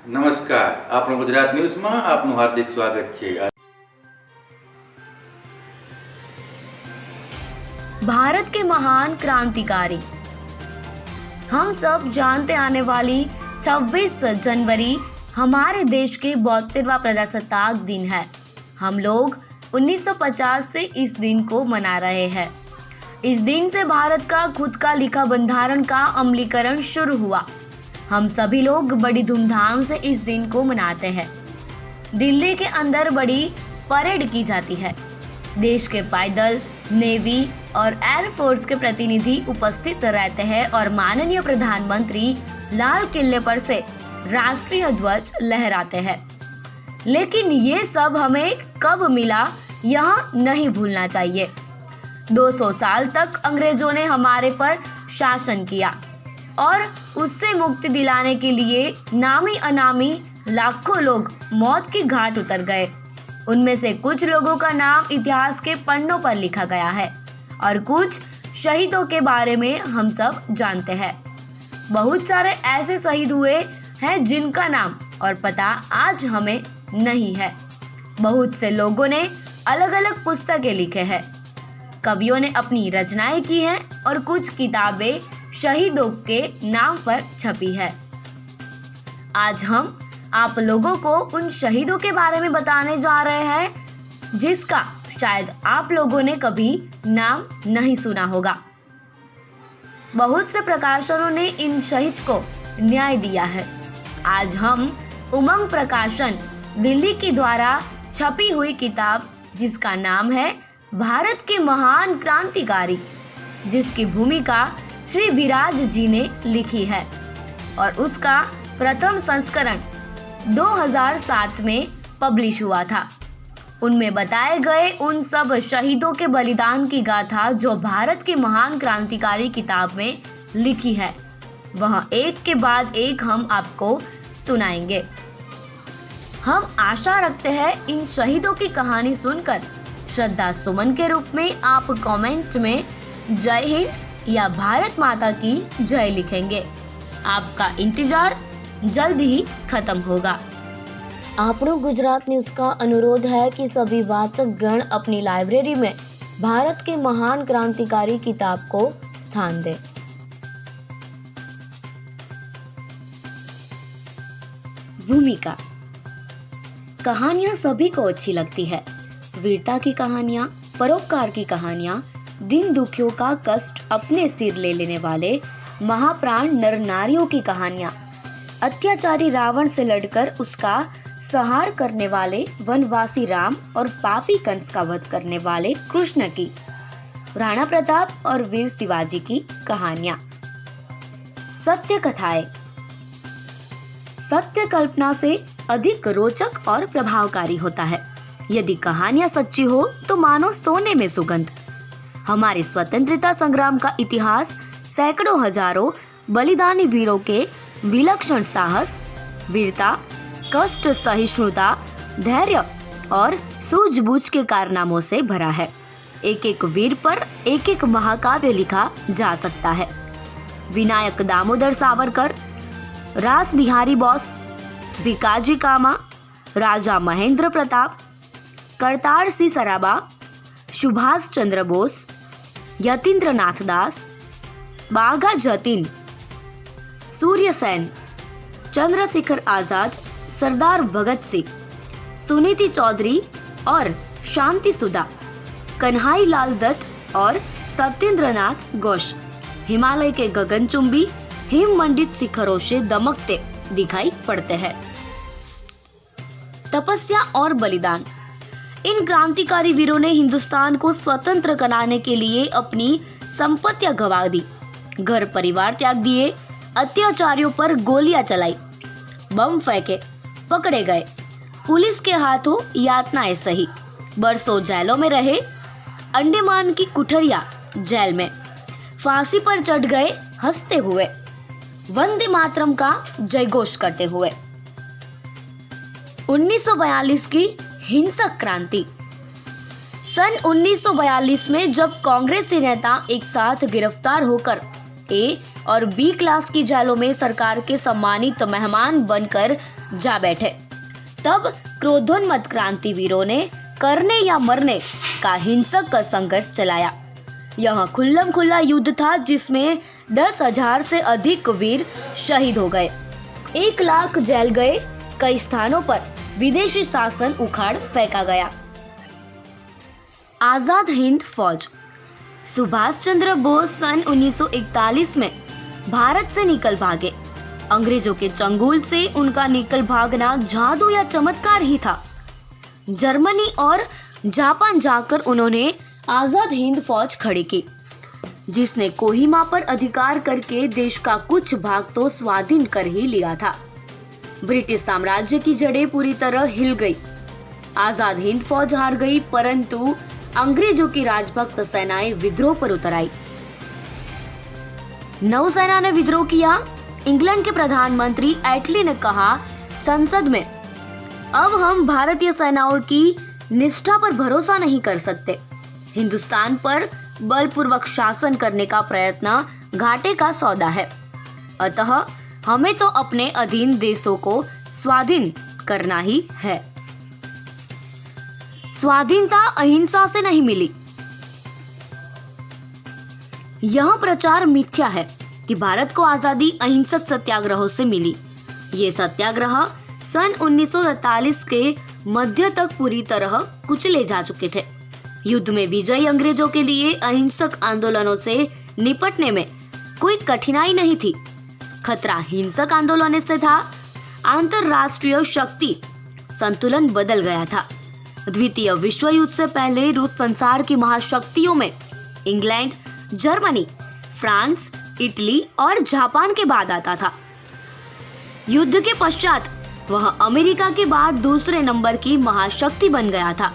નમસ્કાર, આપણું ગુજરાત ન્યૂઝમાં આપનું હાર્દિક સ્વાગત છે। भारत के महान क्रांतिकारी। हम सब जानते आने वाली 26 जनवरी हमारे देश के 72वां प्रजासत्ताक दिन है। हम लोग 1950 से इस दिन को मना रहे हैं। इस दिन से भारत का खुद का लिखा बंधारण का अमलीकरण शुरू हुआ। हम सभी लोग बड़ी धूमधाम से इस दिन को मनाते हैं। दिल्ली के अंदर बड़ी परेड की जाती है। देश के पायदल, नेवी और एयरफोर्स के प्रतिनिधि उपस्थित रहते हैं और माननीय प्रधानमंत्री लाल किले पर से राष्ट्रीय ध्वज लहराते हैं। लेकिन ये सब हमें कब मिला, यह नहीं भूलना चाहिए। 200 साल तक अंग्रेजों ने हमारे पर शासन किया और उससे मुक्ति दिलाने के लिए नामी अनामी लाखों लोग मौत की घाट उतर गए। उनमें से कुछ लोगों का नाम इतिहास के पन्नों पर लिखा गया है और कुछ शहीदों के बारे में हम सब जानते हैं। बहुत सारे ऐसे शहीद हुए हैं जिनका नाम और पता आज हमें नहीं है। बहुत से लोगों ने अलग अलग पुस्तकें लिखे हैं, कवियों ने अपनी रचनाएं की हैं और कुछ किताबें शहीदों के नाम पर छपी है। आज हम आप लोगों को उन शहीदों के बारे में बताने जा रहे हैं जिसका शायद आप लोगों ने कभी नाम नहीं सुना होगा। बहुत से प्रकाशनों ने इन शहीद को न्याय दिया है। आज हम उमंग प्रकाशन दिल्ली के द्वारा छपी हुई किताब जिसका नाम है भारत के महान क्रांतिकारी, जिसकी भूमिका श्री विराज जी ने लिखी है और उसका प्रथम संस्करण 2007 में पब्लिश हुआ था। उनमें बताए गए उन सब शहीदों के बलिदान की गाथा जो भारत के महान क्रांतिकारी किताब में लिखी है, वह एक के बाद एक हम आपको सुनाएंगे। हम आशा रखते हैं इन शहीदों की कहानी सुनकर श्रद्धा सुमन के रूप में आप कमेंट में जय हिंद या भारत माता की जय लिखेंगे। आपका इंतजार जल्द ही खत्म होगा। આપણું गुजरात न्यूज का अनुरोध है कि सभी वाचक गण अपनी लाइब्रेरी में भारत के महान क्रांतिकारी किताब को स्थान दें। भूमिका। कहानियां सभी को अच्छी लगती है। वीरता की कहानियां, परोपकार की कहानियां, दिन दुखियों का कष्ट अपने सिर ले लेने वाले महाप्राण नर नारियों की कहानियां, अत्याचारी रावण से लड़कर उसका संहार करने वाले वनवासी राम और पापी कंस का वध करने वाले कृष्ण की, राणा प्रताप और वीर शिवाजी की कहानियां। सत्य कथाएं। सत्य कल्पना से अधिक रोचक और प्रभावकारी होता है। यदि कहानियां सच्ची हो तो मानो सोने में सुगंध। हमारे स्वतंत्रता संग्राम का इतिहास सैकड़ों हजारों बलिदानी वीरों के विलक्षण साहस, वीरता, कष्ट सहिष्णुता, धैर्य और सूझबूझ के कारनामों से भरा है। एक एक वीर पर एक एक महाकाव्य लिखा जा सकता है। विनायक दामोदर सावरकर, रास बिहारी बोस, भिकाजी कामा, राजा महेंद्र प्रताप, करतार सिंह सराबा, सुभाष चंद्र बोस, यतीन्द्र नाथ दास, बाघा जतीन, सूर्यसेन, चंद्रशेखर आजाद, सरदार भगत सिंह, सुनीति चौधरी और शांति सुधा, कन्हई लाल दत्त और सत्येंद्र नाथ घोष हिमालय के गगनचुंबी हिम मंडित शिखरों से दमकते दिखाई पड़ते हैं। तपस्या और बलिदान। इन क्रांतिकारी वीरों ने हिंदुस्तान को स्वतंत्र कराने के लिए अपनी संपत्तियां गंवा दी, घर परिवार त्याग दिए, अत्याचारियों पर गोलियां चलाई, बम फेंके, पकड़े गए, पुलिस के हाथों यातनाएं सही, बरसों जेलों में रहे, अंडमान की कुठरिया जेल में, फांसी पर चढ़ गए हंसते हुए, वंदे मातरम का जयघोष करते हुए। 1942 की हिंसक क्रांति। सन 1942 में जब कांग्रेसी नेता एक साथ गिरफ्तार होकर और बी क्लास की जेलों में सरकार के सम्मानित मेहमान बनकर जा बैठे। तब क्रोधोन्मत्त क्रांतिवीरों ने करने या मरने का हिंसक संघर्ष चलाया। यह खुल्लम खुल्ला युद्ध था जिसमें 10,000 से अधिक वीर शहीद हो गए, 1 लाख जेल गए, कई स्थानों पर विदेशी शासन उखाड़ फेंका गया। आजाद हिंद फौज। सुभाष चंद्र बोस सन 1941 में भारत से निकल भागे। अंग्रेजों के चंगुल से उनका निकल भागना जादू या चमत्कार ही था। जर्मनी और जापान जाकर उन्होंने आजाद हिंद फौज खड़ी की, जिसने कोहिमा पर अधिकार करके देश का कुछ भाग तो स्वाधीन कर ही लिया था। ब्रिटिश साम्राज्य की जड़ें पूरी तरह हिल गई। आजाद हिंद फौज हार गई, परंतु अंग्रेजों की राजभक्त सेनाएं विद्रोह पर उतर आई। नौसेना ने विद्रोह किया। इंग्लैंड के प्रधानमंत्री एटली ने कहा संसद में, अब हम भारतीय सेनाओं की निष्ठा पर भरोसा नहीं कर सकते। हिंदुस्तान पर बलपूर्वक शासन करने का प्रयत्न घाटे का सौदा है, अतः हमें तो अपने अधीन देशों को स्वाधीन करना ही है। स्वाधीनता अहिंसा से नहीं मिली। यह प्रचार मिथ्या है कि भारत को आजादी अहिंसक सत्याग्रहों से मिली। ये सत्याग्रह सन 1947 के मध्य तक पूरी तरह कुचले जा चुके थे। युद्ध में विजयी अंग्रेजों के लिए अहिंसक आंदोलनों से निपटने में कोई कठिनाई नहीं थी। खतरा हिंसक आंदोलनों से था। अंतरराष्ट्रीय शक्ति संतुलन बदल गया था। द्वितीय विश्व युद्ध से पहले रूस संसार की महाशक्तियों में इंग्लैंड, जर्मनी, फ्रांस, इटली और जापान के बाद आता था। युद्ध के पश्चात वह अमेरिका के बाद दूसरे नंबर की महाशक्ति बन गया था।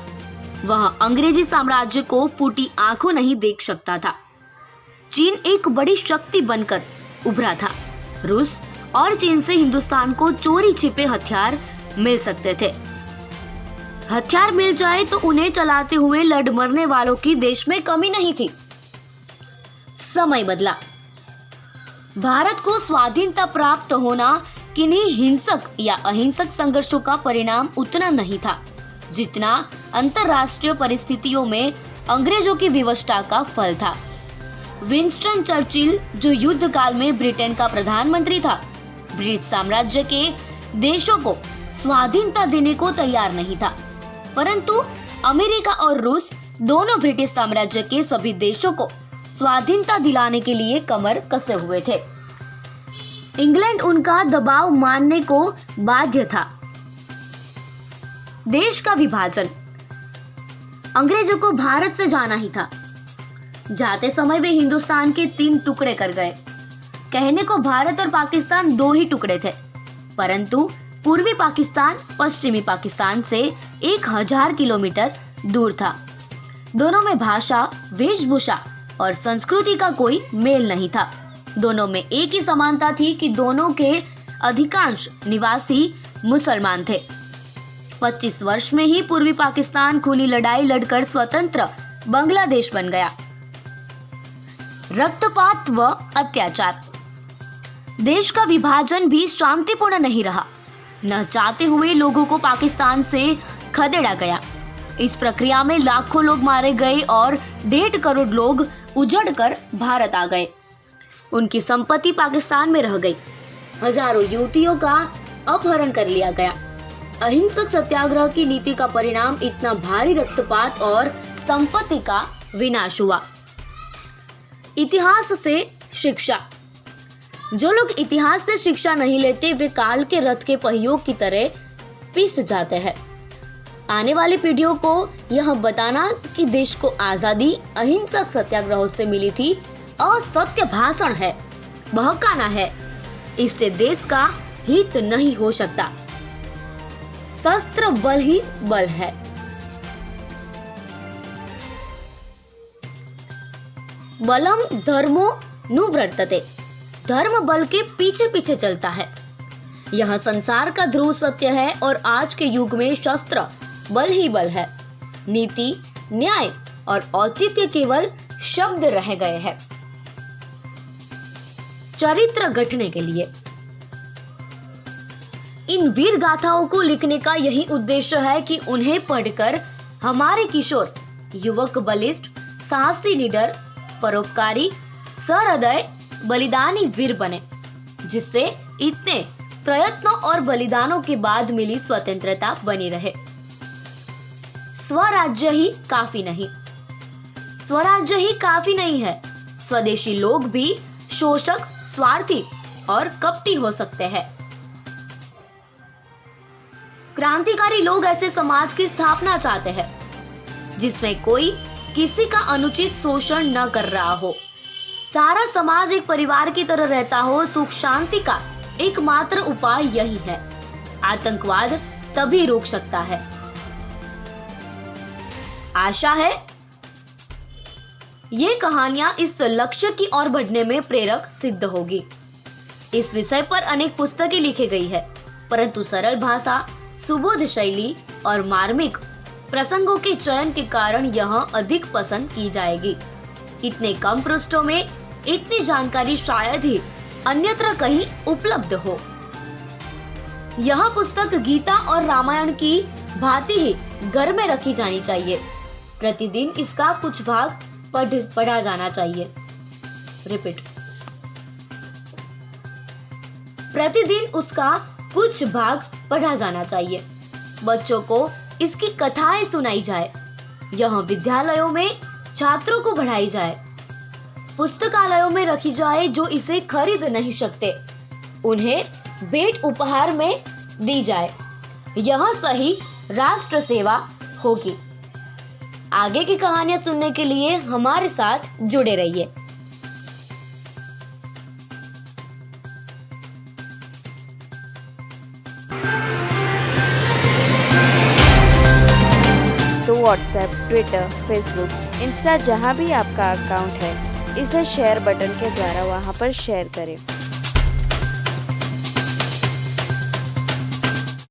वह अंग्रेजी साम्राज्य को फूटी आंखों नहीं देख सकता था। चीन एक बड़ी शक्ति बनकर उभरा था। रूस और चीन से हिंदुस्तान को चोरी छिपे हथियार मिल सकते थे। हथियार मिल जाए तो उन्हें चलाते हुए लड़ मरने वालों की देश में कमी नहीं थी। समय बदला। भारत को स्वाधीनता प्राप्त होना किन्हीं हिंसक या अहिंसक संघर्षों का परिणाम उतना नहीं था जितना अंतरराष्ट्रीय परिस्थितियों में अंग्रेजों की विवशता का फल था। विंस्टन चर्चिल, जो युद्ध काल में ब्रिटेन का प्रधानमंत्री था, ब्रिटिश साम्राज्य के देशों को स्वाधीनता देने को तैयार नहीं था, परंतु अमेरिका और रूस दोनों ब्रिटिश साम्राज्य के सभी देशों को स्वाधीनता दिलाने के लिए कमर कसे हुए थे। इंग्लैंड उनका दबाव मानने को बाध्य था। देश का विभाजन। अंग्रेजों को भारत से जाना ही था। जाते समय वे हिंदुस्तान के 3 टुकड़े कर गए। कहने को भारत और पाकिस्तान 2 ही टुकड़े थे, परंतु पूर्वी पाकिस्तान पश्चिमी पाकिस्तान से 1000 किलोमीटर दूर था। दोनों में भाषा, वेशभूषा और संस्कृति का कोई मेल नहीं था। दोनों में एक ही समानता थी कि दोनों के अधिकांश निवासी मुसलमान थे। 25 वर्ष में ही पूर्वी पाकिस्तान खूनी लड़ाई लड़कर स्वतंत्र बांग्लादेश बन गया। रक्तपात व अत्याचार। देश का विभाजन भी शांतिपूर्ण नहीं रहा। न चाहते हुए लोगों को पाकिस्तान से खदेड़ा गया। इस प्रक्रिया में लाखों लोग मारे गए और 1.5 करोड़ लोग उजड़कर भारत आ गए। उनकी संपत्ति पाकिस्तान में रह गई। हजारों युवतियों का अपहरण कर लिया गया। अहिंसक सत्याग्रह की नीति का परिणाम इतना भारी रक्तपात और संपत्ति का विनाश हुआ। इतिहास से शिक्षा। जो लोग इतिहास से शिक्षा नहीं लेते वे काल के रथ के पहियों की तरह पिस जाते हैं। आने वाली पीढ़ियों को यह बताना कि देश को आजादी अहिंसक सत्याग्रहों से मिली थी असत्य भाषण है, बहकाना है। इससे देश का हित नहीं हो सकता। शस्त्र बल ही बल है। बलम धर्मो नुवर्तते। धर्म बल के पीछे पीछे चलता है। यह संसार का ध्रुव सत्य है और आज के युग में शस्त्र बल ही बल है। नीति, न्याय और औचित्य केवल शब्द रह गए हैं। चरित्र गढ़ने के लिए। इन वीर गाथाओं को लिखने का यही उद्देश्य है कि उन्हें पढ़कर हमारे किशोर युवक बलिष्ठ, साहसी, निडर, परोपकारी, सहृदय, बलिदानी वीर बने, जिससे इतने प्रयत्नों और बलिदानों के बाद मिली स्वतंत्रता बनी रहे। स्वराज्य ही काफी नहीं, स्वराज्य ही काफी नहीं है। स्वदेशी लोग भी शोषक, स्वार्थी और कपटी हो सकते हैं। क्रांतिकारी लोग ऐसे समाज की स्थापना चाहते हैं जिसमें कोई किसी का अनुचित शोषण न कर रहा हो, सारा समाज एक परिवार की तरह रहता हो। सुख शांति का एकमात्र उपाय यही है। आतंकवाद तभी रोक सकता है। आशा है ये कहानियां इस लक्ष्य की ओर बढ़ने में प्रेरक सिद्ध होगी। इस विषय पर अनेक पुस्तकें लिखी गई है, परंतु सरल भाषा, सुबोध शैली और मार्मिक प्रसंगों के चयन के कारण यह अधिक पसंद की जाएगी। इतने कम पृष्ठों में इतनी जानकारी शायद ही अन्यत्र कहीं उपलब्ध हो। यह पुस्तक गीता और रामायण की भांति ही घर में रखी जानी चाहिए। प्रतिदिन इसका कुछ भाग पढ़ा जाना चाहिए। रिपीट, प्रतिदिन उसका कुछ भाग पढ़ा जाना चाहिए। बच्चों को इसकी कथाएं सुनाई जाए। यह विद्यालयों में छात्रों को पढ़ाई जाए। पुस्तकालयों में रखी जाए। जो इसे खरीद नहीं सकते उन्हें भेंट उपहार में दी जाए। यह सही राष्ट्र सेवा होगी। आगे की कहानियां सुनने के लिए हमारे साथ जुड़े रहिए। तो व्हाट्सएप, ट्विटर, फेसबुक, इंस्टा जहाँ भी आपका अकाउंट है, इसे शेयर बटन के द्वारा वहाँ पर शेयर करें।